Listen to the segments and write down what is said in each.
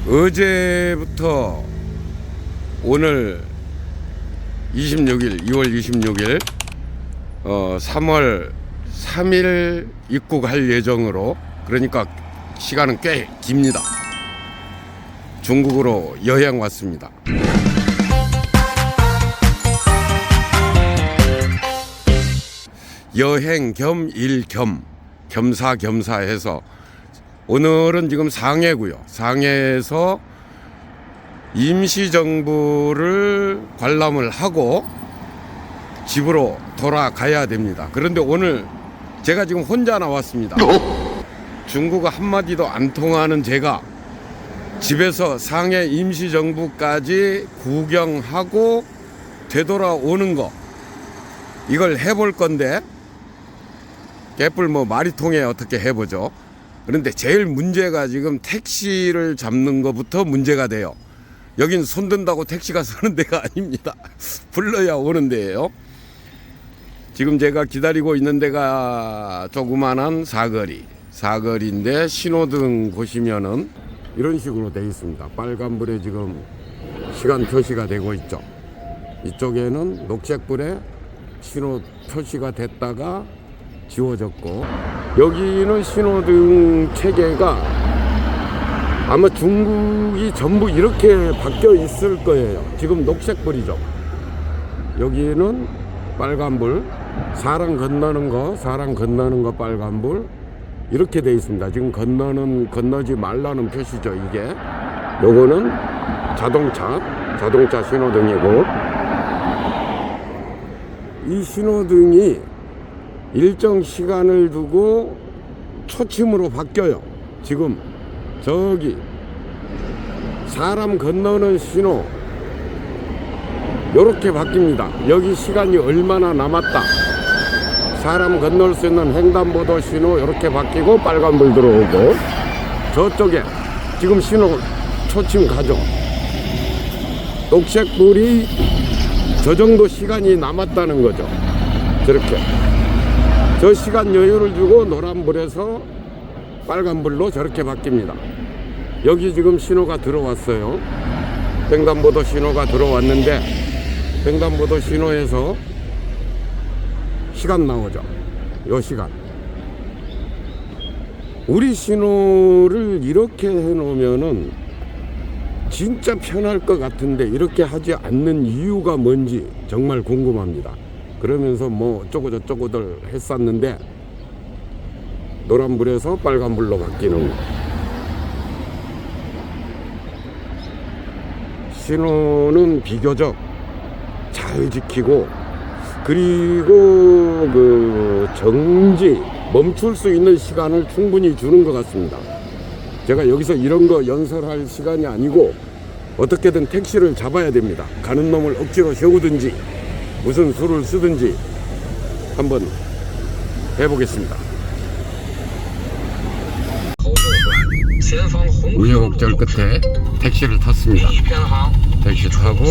어제부터 오늘 26일 2월 26일 3월 3일 입국할 예정으로, 그러니까 시간은 꽤 깁니다. 중국으로 여행 왔습니다. 여행 겸 일 겸 겸사겸사 해서 오늘은 지금 상해고요. 상해에서 임시정부를 관람을 하고 집으로 돌아가야 됩니다. 그런데 오늘 제가 지금 혼자 나왔습니다. 중국어 한마디도 안 통하는 제가 집에서 상해 임시정부까지 구경하고 되돌아오는 거, 이걸 해볼 건데, 개뿔 뭐 말이 통해 어떻게 해보죠. 그런데 제일 문제가 지금 택시를 잡는 것부터 문제가 돼요. 여긴 손든다고 택시가 서는 데가 아닙니다. 불러야 오는 데예요. 지금 제가 기다리고 있는 데가 조그만한 사거리인데, 신호등 보시면은 이런 식으로 되어 있습니다. 빨간불에 지금 시간 표시가 되고 있죠. 이쪽에는 녹색불에 신호 표시가 됐다가 지워졌고, 여기는 신호등 체계가 아마 중국이 전부 이렇게 바뀌어 있을 거예요. 지금 녹색불이죠. 여기는 빨간불, 사람 건너는 거 빨간불, 이렇게 돼 있습니다. 지금 건너지 말라는 표시죠. 이게 요거는 자동차 신호등이고, 이 신호등이 일정 시간을 두고 초침으로 바뀌어요. 지금 저기 사람 건너는 신호 요렇게 바뀝니다. 여기 시간이 얼마나 남았다, 사람 건널 수 있는 횡단보도 신호 이렇게 바뀌고 빨간불 들어오고, 저쪽에 지금 신호 초침 가죠. 녹색불이 저 정도 시간이 남았다는 거죠. 저렇게 저 시간 여유를 주고 노란불에서 빨간불로 저렇게 바뀝니다. 여기 지금 신호가 들어왔어요. 횡단보도 신호가 들어왔는데, 횡단보도 신호에서 시간 나오죠. 요 시간. 우리 신호를 이렇게 해놓으면은 진짜 편할 것 같은데, 이렇게 하지 않는 이유가 뭔지 정말 궁금합니다. 그러면서 뭐 어쩌고 저쩌고들 했었는데, 노란불에서 빨간불로 바뀌는 거. 신호는 비교적 잘 지키고, 그리고 그 정지, 멈출 수 있는 시간을 충분히 주는 것 같습니다. 제가 여기서 이런 거 연설할 시간이 아니고 어떻게든 택시를 잡아야 됩니다. 가는 놈을 억지로 세우든지 무슨 수를 쓰든지 한번 해보겠습니다. 우여곡절 끝에 택시를 탔습니다. 택시 타고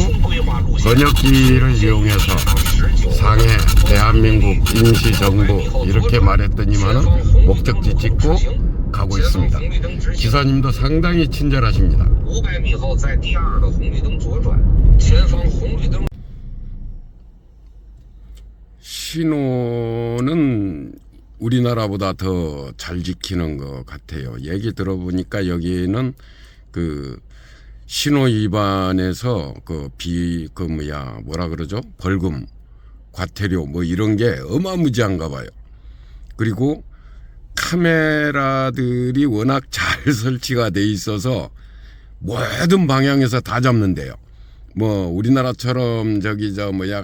번역기를 이용해서 상해 대한민국 임시정부 이렇게 말했더니만은 목적지 찍고 가고 있습니다. 기사님도 상당히 친절하십니다. 신호는 우리나라보다 더 잘 지키는 것 같아요. 얘기 들어보니까 여기는 그 신호 위반에서 뭐라 그러죠? 벌금, 과태료 뭐 이런 게 어마무지한가 봐요. 그리고 카메라들이 워낙 잘 설치가 돼 있어서 모든 방향에서 다 잡는데요. 뭐 우리나라처럼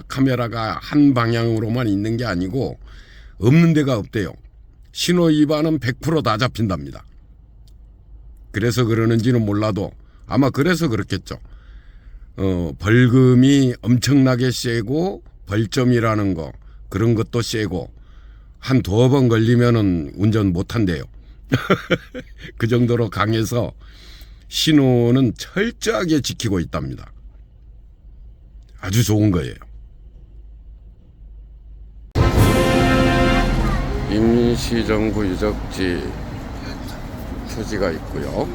카메라가 한 방향으로만 있는 게 아니고 없는 데가 없대요. 신호 위반은 100% 다 잡힌답니다. 그래서 그러는지는 몰라도 아마 그래서 그렇겠죠. 벌금이 엄청나게 세고 벌점이라는 거, 그런 것도 세고, 한 두어 번 걸리면은 운전 못 한대요. 그 정도로 강해서 신호는 철저하게 지키고 있답니다. 아주 좋은 거예요. 임시정부 유적지 표지가 있고요.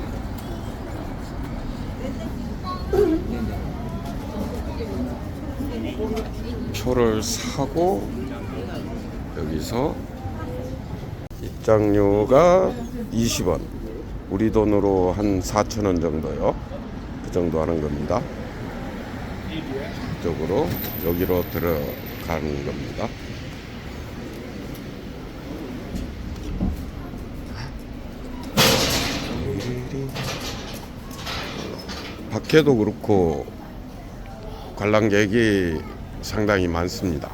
표를 사고 여기서 입장료가 20원, 우리 돈으로 한 4,000원 정도요. 그 정도 하는 겁니다. 이쪽으로 여기로 들어가는 겁니다. 밖에도 그렇고 관람객이 상당히 많습니다.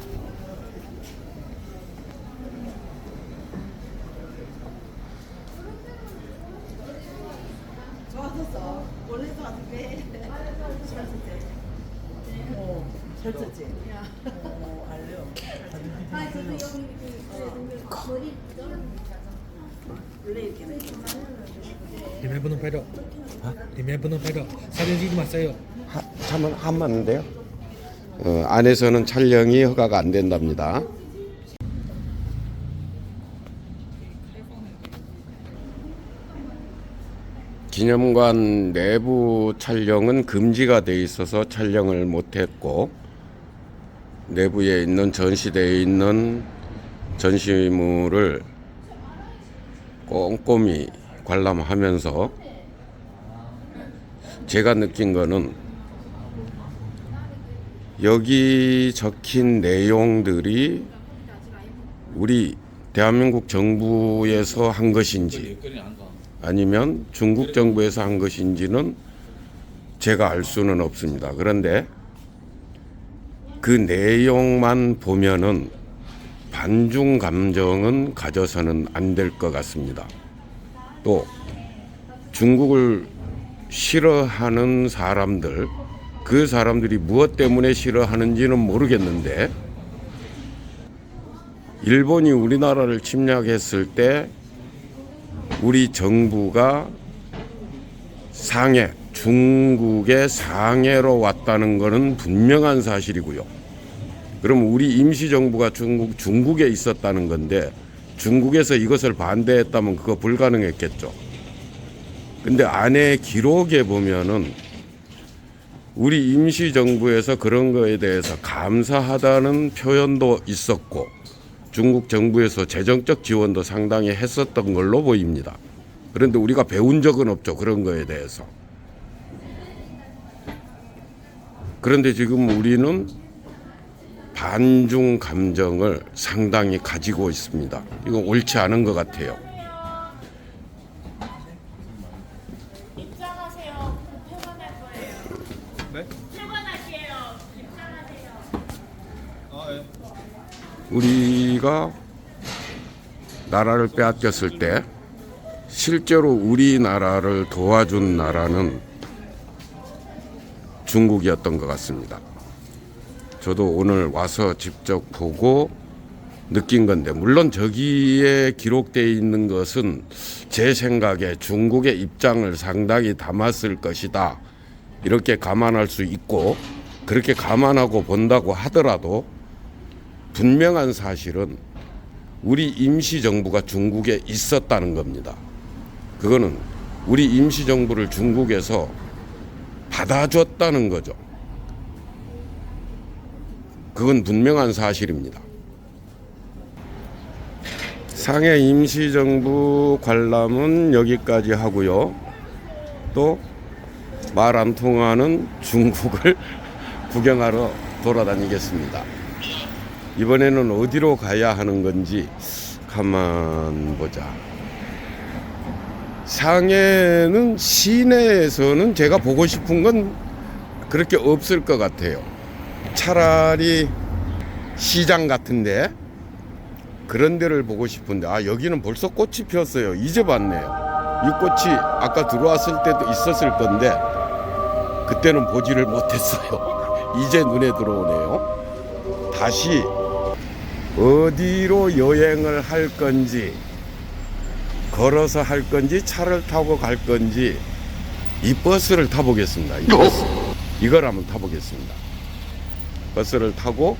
참 맞는데요. 안에서는 촬영이 허가가 안 된답니다. 기념관 내부 촬영은 금지가 돼 있어서 촬영을 못했고, 내부에 있는 전시되어 있는 전시물을 꼼꼼히 관람하면서 제가 느낀 거는 여기 적힌 내용들이 우리 대한민국 정부에서 한 것인지 아니면 중국 정부에서 한 것인지는 제가 알 수는 없습니다. 그런데 그 내용만 보면은 반중 감정은 가져서는 안 될 것 같습니다. 또 중국을 싫어하는 사람들, 그 사람들이 무엇 때문에 싫어하는지는 모르겠는데, 일본이 우리나라를 침략했을 때 우리 정부가 상해, 중국의 상해로 왔다는 것은 분명한 사실이고요. 그럼 우리 임시정부가 중국에 있었다는 건데, 중국에서 이것을 반대했다면 그거 불가능했겠죠. 근데 안에 기록에 보면은 우리 임시정부에서 그런 거에 대해서 감사하다는 표현도 있었고, 중국 정부에서 재정적 지원도 상당히 했었던 걸로 보입니다. 그런데 우리가 배운 적은 없죠, 그런 거에 대해서. 그런데 지금 우리는 반중 감정을 상당히 가지고 있습니다. 이건 옳지 않은 것 같아요. 입장하세요. 퇴근할 거예요. 네? 퇴근하세요. 입장하세요. 예. 우리가 나라를 빼앗겼을 때 실제로 우리나라를 도와준 나라는 중국이었던 것 같습니다. 저도 오늘 와서 직접 보고 느낀 건데, 물론 저기에 기록되어 있는 것은 제 생각에 중국의 입장을 상당히 담았을 것이다, 이렇게 감안할 수 있고, 그렇게 감안하고 본다고 하더라도 분명한 사실은 우리 임시정부가 중국에 있었다는 겁니다. 그거는 우리 임시정부를 중국에서 받아줬다는 거죠. 그건 분명한 사실입니다. 상해 임시정부 관람은 여기까지 하고요. 또 말 안 통하는 중국을 구경하러 돌아다니겠습니다. 이번에는 어디로 가야 하는 건지 가만 보자. 상해는 시내에서는 제가 보고 싶은 건 그렇게 없을 것 같아요. 차라리 시장 같은데 그런 데를 보고 싶은데, 여기는 벌써 꽃이 피었어요. 이제 봤네요. 이 꽃이 아까 들어왔을 때도 있었을 건데 그때는 보지를 못했어요. 이제 눈에 들어오네요. 다시 어디로 여행을 할 건지, 걸어서 할 건지 차를 타고 갈 건지, 이 버스를 타보겠습니다. 이 버스, 이걸 한번 타보겠습니다. 버스를 타고,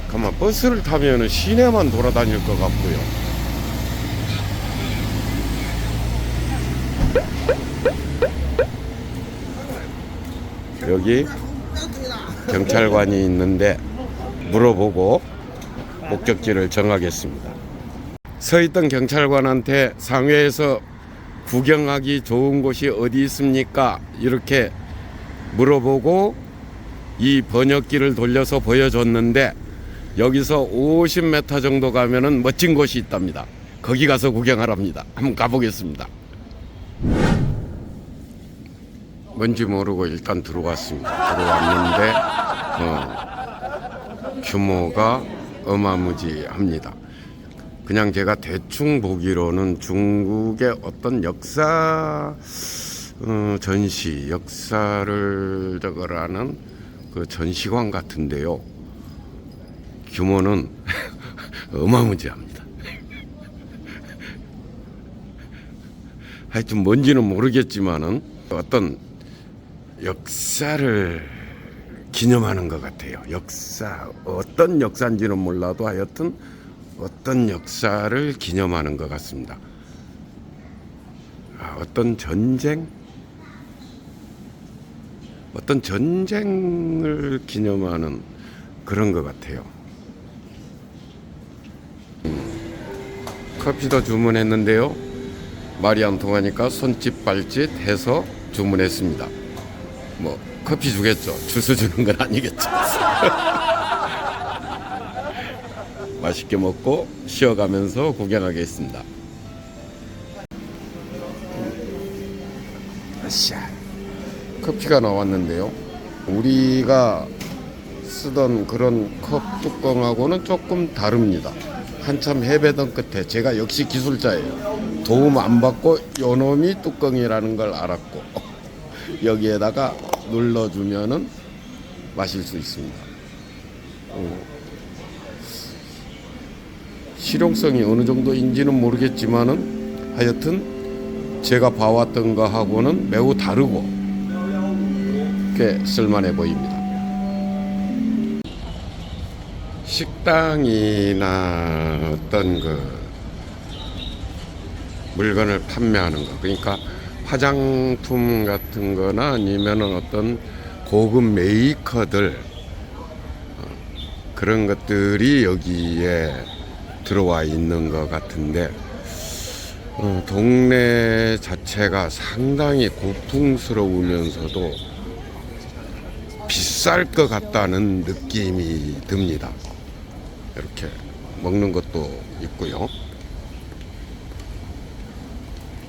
가만, 버스를 타면 시내만 돌아다닐 것 같고요. 여기 경찰관이 있는데 물어보고 목적지를 정하겠습니다. 서 있던 경찰관한테 상회에서 구경하기 좋은 곳이 어디 있습니까? 이렇게 물어보고 이 번역기를 돌려서 보여줬는데 여기서 50m 정도 가면은 멋진 곳이 있답니다. 거기 가서 구경하랍니다. 한번 가보겠습니다. 뭔지 모르고 일단 들어왔습니다. 들어왔는데 규모가 어마무지합니다. 그냥 제가 대충 보기로는 중국의 어떤 역사 전시, 역사를 저거라는 그 전시관 같은데요. 규모는 어마무지합니다. 하여튼 뭔지는 모르겠지만은 어떤 역사를 기념하는 것 같아요. 역사, 어떤 역사인지는 몰라도 하여튼 어떤 역사를 기념하는 것 같습니다. 어떤 전쟁을 기념하는 그런 것 같아요. 커피도 주문했는데요. 말이 안 통하니까 손짓 발짓 해서 주문했습니다. 뭐 커피 주겠죠. 주스 주는 건 아니겠죠. 맛있게 먹고 쉬어가면서 구경하겠습니다. 아샤, 커피가 나왔는데요. 우리가 쓰던 그런 컵 뚜껑하고는 조금 다릅니다. 한참 헤매던 끝에 제가 역시 기술자예요. 도움 안 받고 요놈이 뚜껑이라는 걸 알았고 여기에다가 눌러주면은 마실 수 있습니다. 실용성이 어느 정도인지는 모르겠지만은 하여튼 제가 봐왔던 거하고는 매우 다르고 꽤 쓸만해 보입니다. 식당이나 어떤 그 물건을 판매하는 거, 그러니까 화장품 같은 거나 아니면은 어떤 고급 메이커들 그런 것들이 여기에 들어와 있는 것 같은데 동네 자체가 상당히 고풍스러우면서도 비쌀 것 같다는 느낌이 듭니다. 이렇게 먹는 것도 있고요.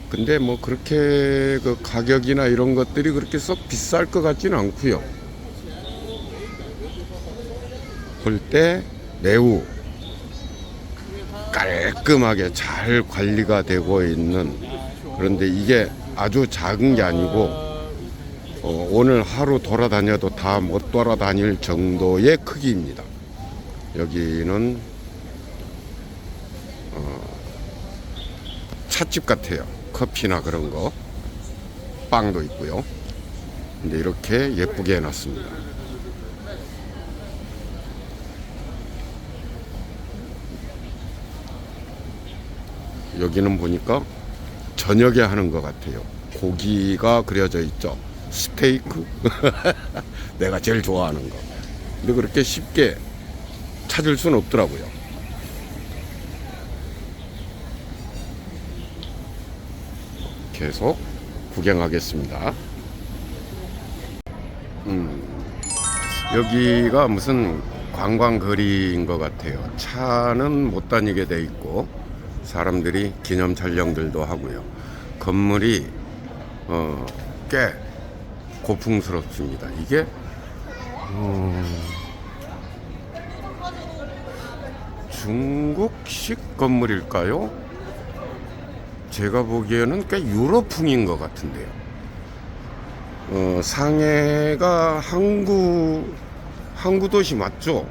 근데 뭐 그렇게 그 가격이나 이런 것들이 그렇게 썩 비쌀 것 같지는 않고요. 볼 때 매우 깔끔하게 잘 관리가 되고 있는, 그런데 이게 아주 작은 게 아니고 오늘 하루 돌아다녀도 다 못 돌아다닐 정도의 크기입니다. 여기는 찻집 같아요. 커피나 그런 거, 빵도 있고요. 근데 이렇게 예쁘게 해놨습니다. 여기는 보니까 저녁에 하는 것 같아요. 고기가 그려져 있죠. 스테이크. 내가 제일 좋아하는 거. 근데 그렇게 쉽게 찾을 수는 없더라고요. 계속 구경하겠습니다. 여기가 무슨 관광거리인 것 같아요. 차는 못 다니게 돼 있고 사람들이 기념 촬영들도 하고요. 건물이 꽤 고풍스럽습니다. 이게 중국식 건물일까요? 제가 보기에는 꽤 유럽풍인 것 같은데요. 상해가 항구 도시 맞죠?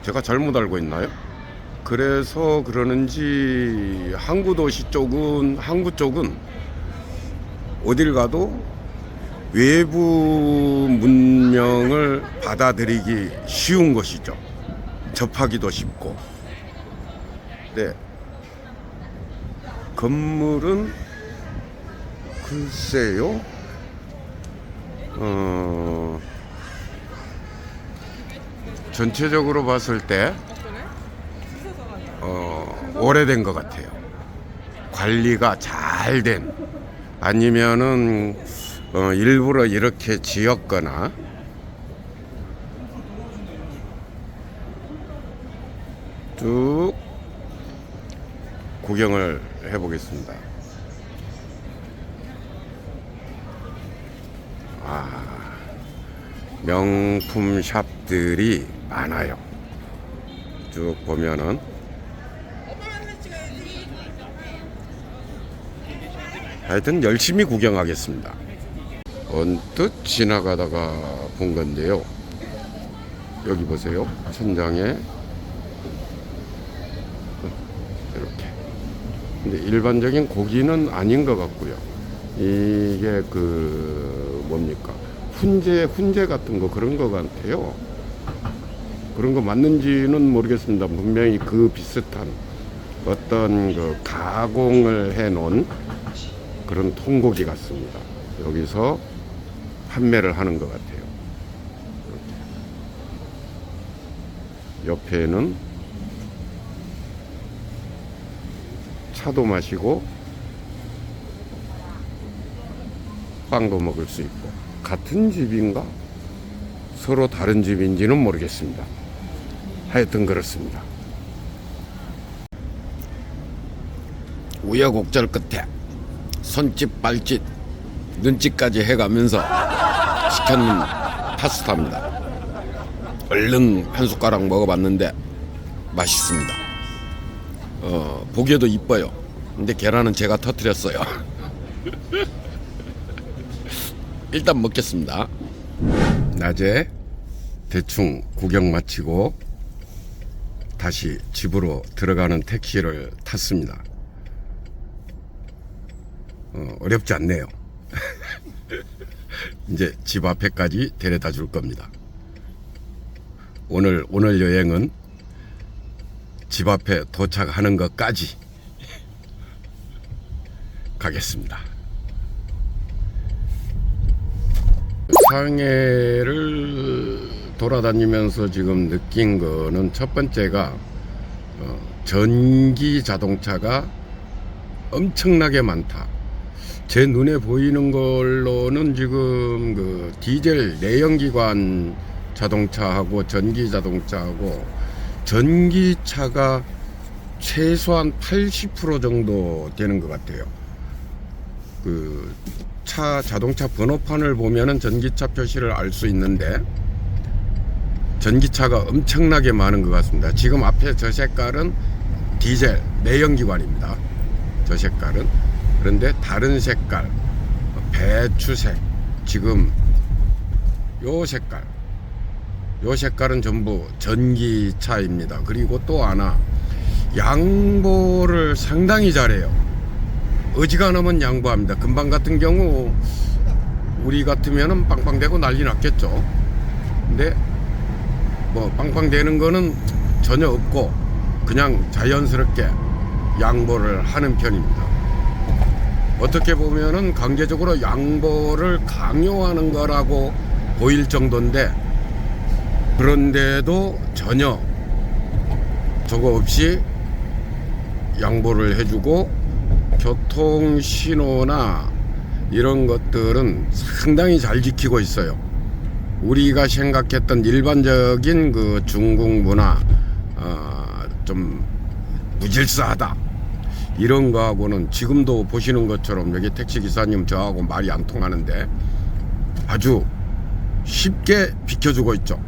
제가 잘못 알고 있나요? 그래서 그러는지 항구 쪽은 어딜 가도 외부 문명을 받아들이기 쉬운 것이죠. 접하기도 쉽고. 네. 건물은 글쎄요. 전체적으로 봤을 때 오래된 것 같아요. 관리가 잘 된, 아니면은 일부러 이렇게 지었거나, 쭉 구경을 해보겠습니다. 명품 샵들이 많아요. 쭉 보면은 하여튼 열심히 구경하겠습니다. 언뜻 지나가다가 본 건데요. 여기 보세요. 천장에 이렇게. 근데 일반적인 고기는 아닌 것 같고요. 이게 뭡니까? 훈제 같은 거 그런 거 같아요. 그런 거 맞는지는 모르겠습니다. 분명히 그 비슷한 어떤 가공을 해 놓은 그런 통고기 같습니다. 여기서 판매를 하는 것 같아요. 이렇게. 옆에는 차도 마시고 빵도 먹을 수 있고. 같은 집인가? 서로 다른 집인지는 모르겠습니다. 하여튼 그렇습니다. 우여곡절 끝에 손짓 발짓 눈짓까지 해가면서 시켰는 파스타입니다. 얼른 한 숟가락 먹어봤는데 맛있습니다. 보기에도 이뻐요. 근데 계란은 제가 터뜨렸어요. 일단 먹겠습니다. 낮에 대충 구경 마치고 다시 집으로 들어가는 택시를 탔습니다. 어렵지 않네요. 이제 집 앞에까지 데려다 줄 겁니다. 오늘 여행은 집 앞에 도착하는 것까지 가겠습니다. 상해를 돌아다니면서 지금 느낀 거는 첫 번째가 전기 자동차가 엄청나게 많다. 제 눈에 보이는 걸로는 지금 디젤 내연기관 자동차하고 전기 자동차하고 전기차가 최소한 80% 정도 되는 것 같아요. 자동차 번호판을 보면은 전기차 표시를 알 수 있는데 전기차가 엄청나게 많은 것 같습니다. 지금 앞에 저 색깔은 디젤 내연기관입니다. 저 색깔은. 그런데 다른 색깔, 배추색, 지금 요 색깔은 전부 전기차입니다. 그리고 또 하나, 양보를 상당히 잘해요. 어지간하면 양보합니다. 금방 같은 경우 우리 같으면은 빵빵대고 난리 났겠죠. 근데 뭐 빵빵대는 거는 전혀 없고 그냥 자연스럽게 양보를 하는 편입니다. 어떻게 보면은 강제적으로 양보를 강요하는 거라고 보일 정도인데, 그런데도 전혀 저거 없이 양보를 해주고, 교통신호나 이런 것들은 상당히 잘 지키고 있어요. 우리가 생각했던 일반적인 중국 문화, 좀 무질서하다 이런 거하고는 지금도 보시는 것처럼 여기 택시기사님 저하고 말이 안 통하는데 아주 쉽게 비켜주고 있죠.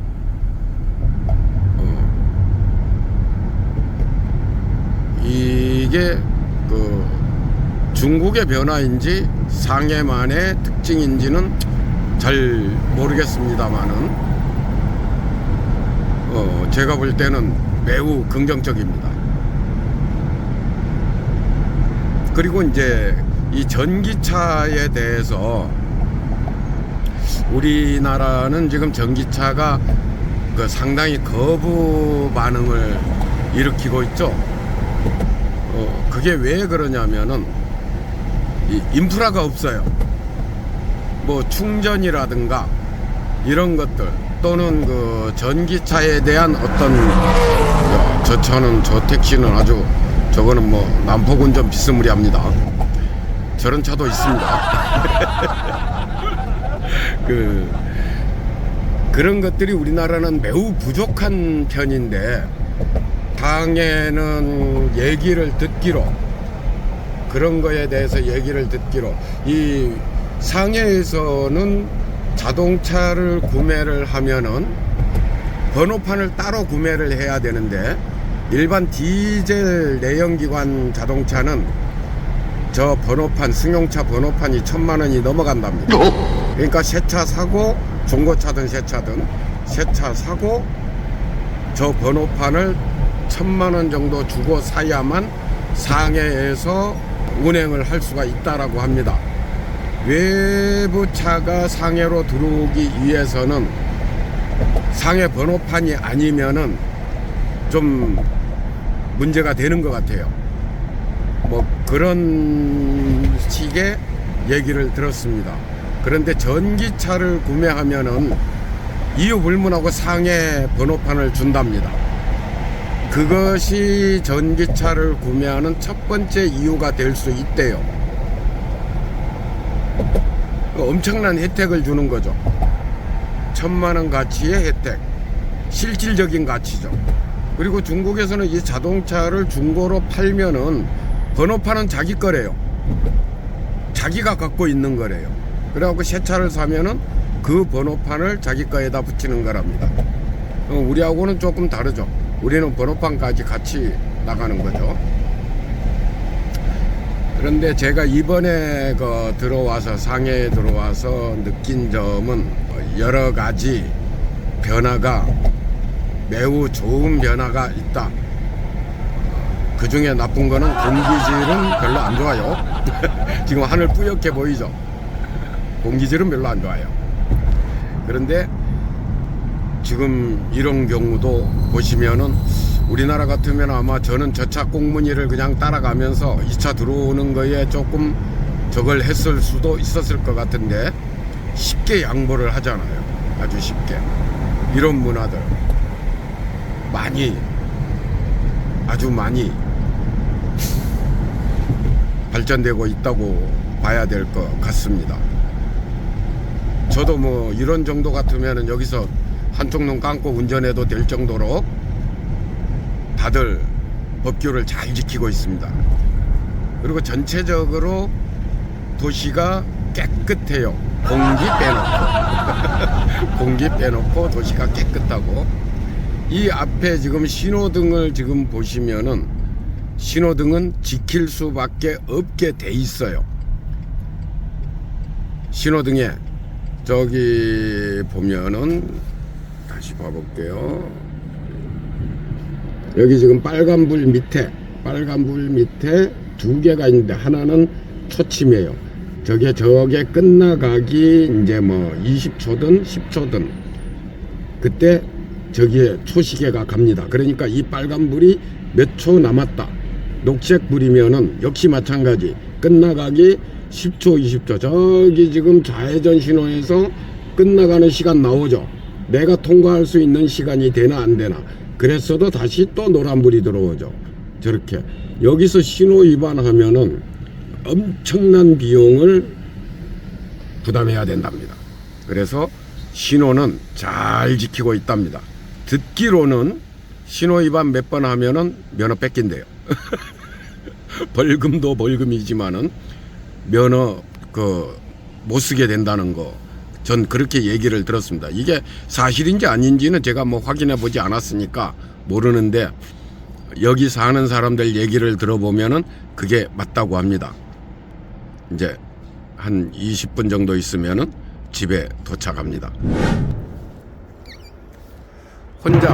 이게 중국의 변화인지 상해만의 특징인지는 잘 모르겠습니다만은 제가 볼 때는 매우 긍정적입니다. 그리고 이제 이 전기차에 대해서 우리나라는 지금 전기차가 상당히 거부 반응을 일으키고 있죠. 그게 왜 그러냐면은 이 인프라가 없어요. 뭐 충전이라든가 이런 것들, 또는 그 전기차에 대한 어떤 저 차는 저 택시는 아주 저거는 뭐 난폭은 좀 비스무리합니다. 저런 차도 있습니다. 그런 것들이 우리나라는 매우 부족한 편인데 당에는 얘기를 듣기로 그런 거에 대해서 얘기를 듣기로 이 상해에서는 자동차를 구매를 하면은 번호판을 따로 구매를 해야 되는데 일반 디젤 내연기관 자동차는 저 번호판 승용차 번호판이 1,000만 원이 넘어간답니다. 그러니까 새 차 사고 중고차든 새 차든 새 차 사고 저 번호판을 1,000만 원 정도 주고 사야만 상해에서 운행을 할 수가 있다라고 합니다. 외부 차가 상해로 들어오기 위해서는 상해 번호판이 아니면은 좀 문제가 되는 것 같아요. 뭐 그런 식의 얘기를 들었습니다. 그런데 전기차를 구매하면은 이유 불문하고 상해 번호판을 준답니다. 그것이 전기차를 구매하는 첫 번째 이유가 될 수 있대요. 엄청난 혜택을 주는 거죠. 1,000만 원 가치의 혜택, 실질적인 가치죠. 그리고 중국에서는 이 자동차를 중고로 팔면은 번호판은 자기 거래요. 자기가 갖고 있는 거래요. 그래갖고 새 차를 사면은 그 번호판을 자기 거에다 붙이는 거랍니다. 우리하고는 조금 다르죠. 우리는 번호판까지 같이 나가는 거죠. 그런데 제가 이번에 들어와서 상해에 들어와서 느낀 점은 여러 가지 변화가 매우 좋은 변화가 있다. 그 중에 나쁜 거는 공기질은 별로 안 좋아요. 지금 하늘 뿌옇게 보이죠? 공기질은 별로 안 좋아요. 그런데 지금 이런 경우도 보시면은 우리나라 같으면 아마 저는 저 차 꽁무니를 그냥 따라가면서 2차 들어오는 거에 조금 저걸 했을 수도 있었을 것 같은데 쉽게 양보를 하잖아요. 아주 쉽게. 이런 문화들 많이, 아주 많이 발전되고 있다고 봐야 될 것 같습니다. 저도 뭐 이런 정도 같으면 여기서 한쪽 눈 감고 운전해도 될 정도로 다들 법규를 잘 지키고 있습니다. 그리고 전체적으로 도시가 깨끗해요. 공기 빼놓고 공기 빼놓고 도시가 깨끗하고 이 앞에 지금 신호등을 지금 보시면은 신호등은 지킬 수밖에 없게 돼 있어요. 신호등에 저기 보면은 다시 봐볼게요. 여기 지금 빨간불 밑에 두 개가 있는데 하나는 초침이에요. 저게 끝나가기 이제 뭐 20초든 10초든 그때 저기에 초시계가 갑니다. 그러니까 이 빨간불이 몇 초 남았다. 녹색불이면은 역시 마찬가지 끝나가기 10초 20초 저기 지금 좌회전 신호에서 끝나가는 시간 나오죠. 내가 통과할 수 있는 시간이 되나 안 되나. 그랬어도 다시 또 노란불이 들어오죠. 저렇게 여기서 신호 위반하면은 엄청난 비용을 부담해야 된답니다. 그래서 신호는 잘 지키고 있답니다. 듣기로는 신호 위반 몇 번 하면은 면허 뺏긴대요. 벌금도 벌금이지만은 면허 못 쓰게 된다는 거 전 그렇게 얘기를 들었습니다. 이게 사실인지 아닌지는 제가 뭐 확인해 보지 않았으니까 모르는데 여기 사는 사람들 얘기를 들어보면은 그게 맞다고 합니다. 이제 한 20분 정도 있으면은 집에 도착합니다. 혼자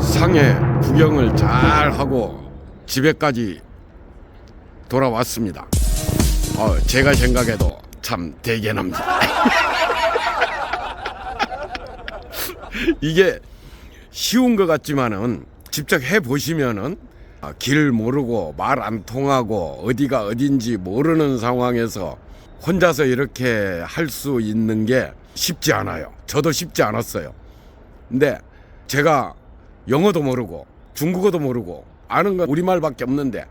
상해 구경을 잘 하고 집에까지 돌아왔습니다. 제가 생각해도 참 대견합니다. 이게 쉬운 것 같지만은 직접 해보시면은 길 모르고 말 안 통하고 어디가 어딘지 모르는 상황에서 혼자서 이렇게 할 수 있는 게 쉽지 않아요. 저도 쉽지 않았어요. 근데 제가 영어도 모르고 중국어도 모르고 아는 건 우리말밖에 없는데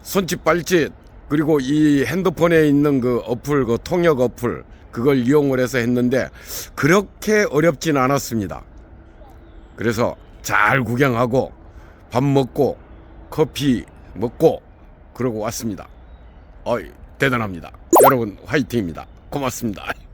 손짓 발짓 그리고 이 핸드폰에 있는 그 어플, 그 통역 어플 그걸 이용을 해서 했는데 그렇게 어렵진 않았습니다. 그래서 잘 구경하고 밥 먹고 커피 먹고 그러고 왔습니다. 대단합니다. 여러분 화이팅입니다. 고맙습니다.